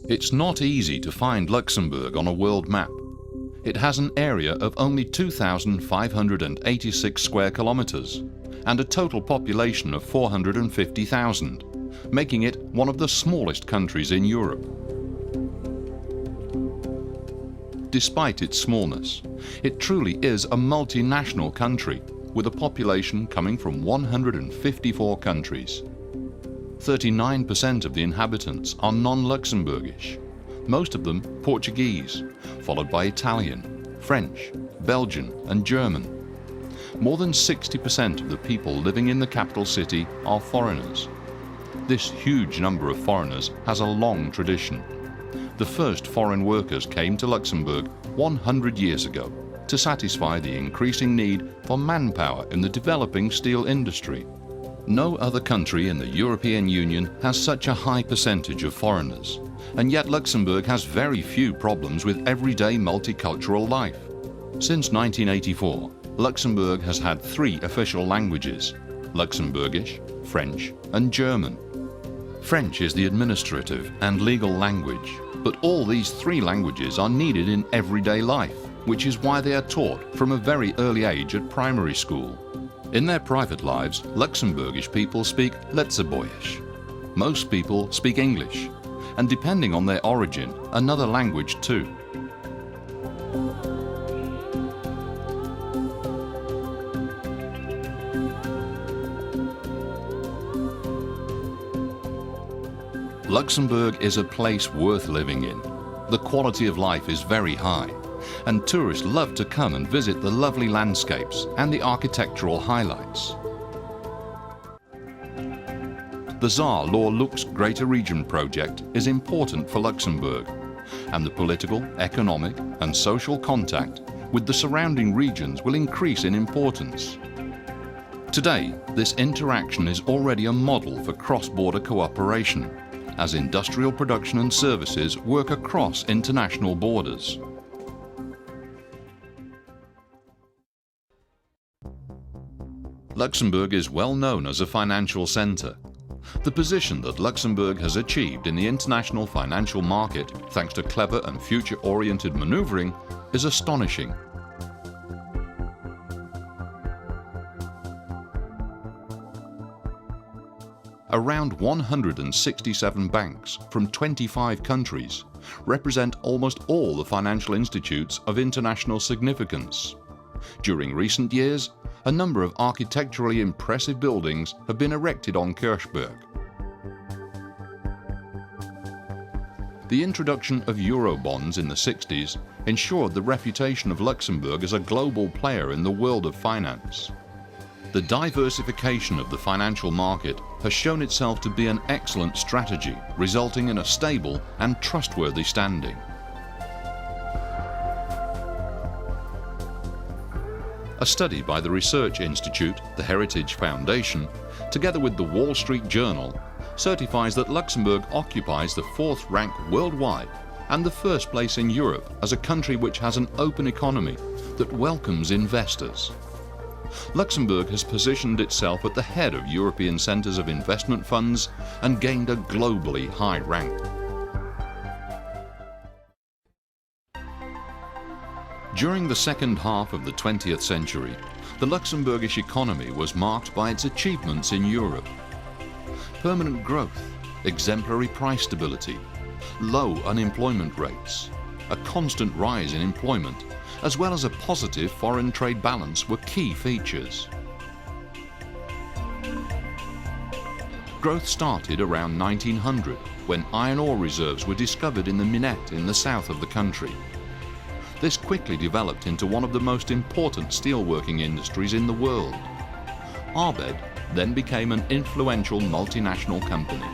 It's not easy to find Luxembourg on a world map. It has an area of only 2,586 square kilometers and a total population of 450,000, making it one of the smallest countries in Europe. Despite its smallness, it truly is a multinational country with a population coming from 154 countries. 39% of the inhabitants are non-Luxembourgish, most of them Portuguese, followed by Italian, French, Belgian and German. More than 60% of the people living in the capital city are foreigners. This huge number of foreigners has a long tradition. The first foreign workers came to Luxembourg 100 years ago to satisfy the increasing need for manpower in the developing steel industry. No other country in the European Union has such a high percentage of foreigners, and yet Luxembourg has very few problems with everyday multicultural life. Since 1984, Luxembourg has had 3 official languages: Luxembourgish, French and German. French is the administrative and legal language, but all these 3 languages are needed in everyday life, which is why they are taught from a very early age at primary school. In their private lives, Luxembourgish people speak Letzebuisch. Most people speak English, and depending on their origin, another language too. Luxembourg is a place worth living in. The quality of life is very high, and tourists love to come and visit the lovely landscapes and the architectural highlights. The Saar-Lorlux Greater Region project is important for Luxembourg, and the political, economic and social contact with the surrounding regions will increase in importance. Today, this interaction is already a model for cross-border cooperation, as industrial production and services work across international borders. Luxembourg is well known as a financial centre. The position that Luxembourg has achieved in the international financial market, thanks to clever and future-oriented manoeuvring, is astonishing. Around 167 banks from 25 countries represent almost all the financial institutes of international significance. During recent years, a number of architecturally impressive buildings have been erected on Kirchberg. The introduction of Eurobonds in the 60s ensured the reputation of Luxembourg as a global player in the world of finance. The diversification of the financial market has shown itself to be an excellent strategy, resulting in a stable and trustworthy standing. A study by the Research Institute, the Heritage Foundation, together with the Wall Street Journal, certifies that Luxembourg occupies the 4th rank worldwide and the 1st place in Europe as a country which has an open economy that welcomes investors. Luxembourg has positioned itself at the head of European centres of investment funds and gained a globally high rank. During the second half of the 20th century, the Luxembourgish economy was marked by its achievements in Europe. Permanent growth, exemplary price stability, low unemployment rates, a constant rise in employment, as well as a positive foreign trade balance were key features. Growth started around 1900, when iron ore reserves were discovered in the Minette in the south of the country. This quickly developed into one of the most important steelworking industries in the world. Arbed then became an influential multinational company.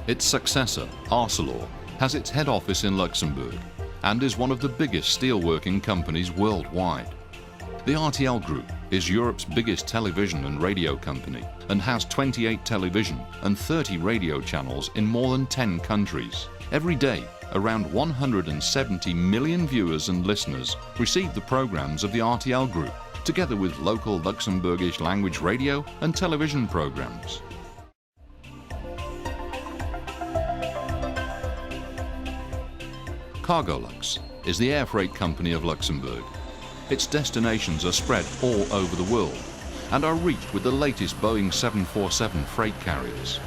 Its successor, Arcelor, has its head office in Luxembourg and is one of the biggest steelworking companies worldwide. The RTL Group is Europe's biggest television and radio company and has 28 television and 30 radio channels in more than 10 countries. Every day, around 170 million viewers and listeners receive the programs of the RTL Group, together with local Luxembourgish language radio and television programs. Cargolux is the air freight company of Luxembourg. Its destinations are spread all over the world and are reached with the latest Boeing 747 freight carriers.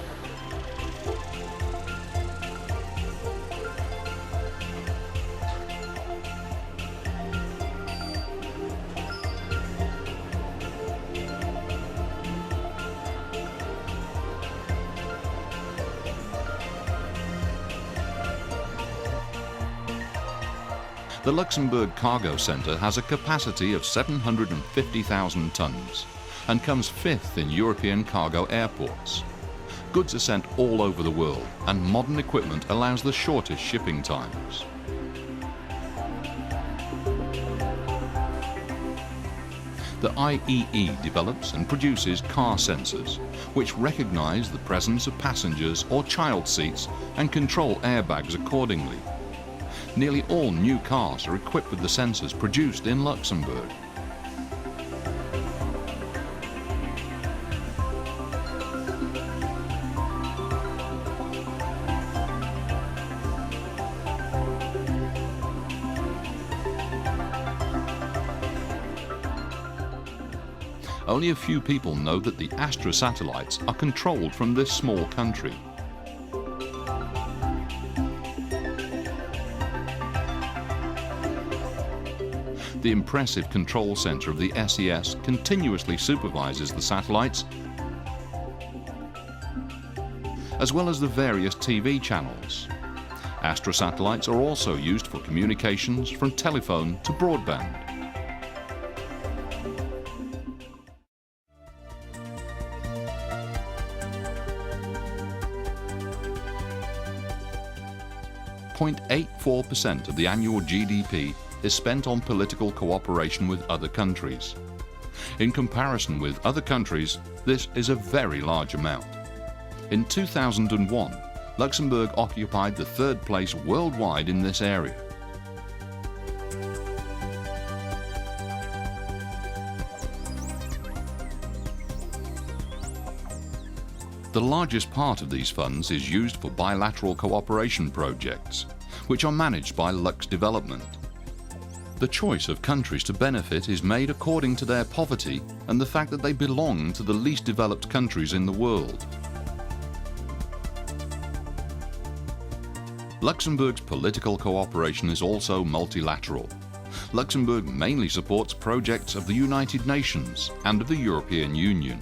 The Luxembourg Cargo Centre has a capacity of 750,000 tonnes and comes fifth in European cargo airports. Goods are sent all over the world and modern equipment allows the shortest shipping times. The IEE develops and produces car sensors, which recognise the presence of passengers or child seats and control airbags accordingly. Nearly all new cars are equipped with the sensors produced in Luxembourg. Only a few people know that the Astra satellites are controlled from this small country. The impressive control center of the SES continuously supervises the satellites, as well as the various TV channels. Astra satellites are also used for communications from telephone to broadband. .84% of the annual GDP is spent on political cooperation with other countries. In comparison with other countries, this is a very large amount. In 2001, Luxembourg occupied the third place worldwide in this area. The largest part of these funds is used for bilateral cooperation projects, which are managed by Lux Development. The choice of countries to benefit is made according to their poverty and the fact that they belong to the least developed countries in the world. Luxembourg's political cooperation is also multilateral. Luxembourg mainly supports projects of the United Nations and of the European Union.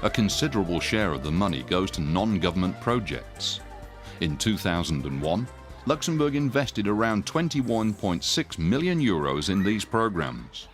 A considerable share of the money goes to non-government projects. In 2001, Luxembourg invested around 21.6 million euros in these programs.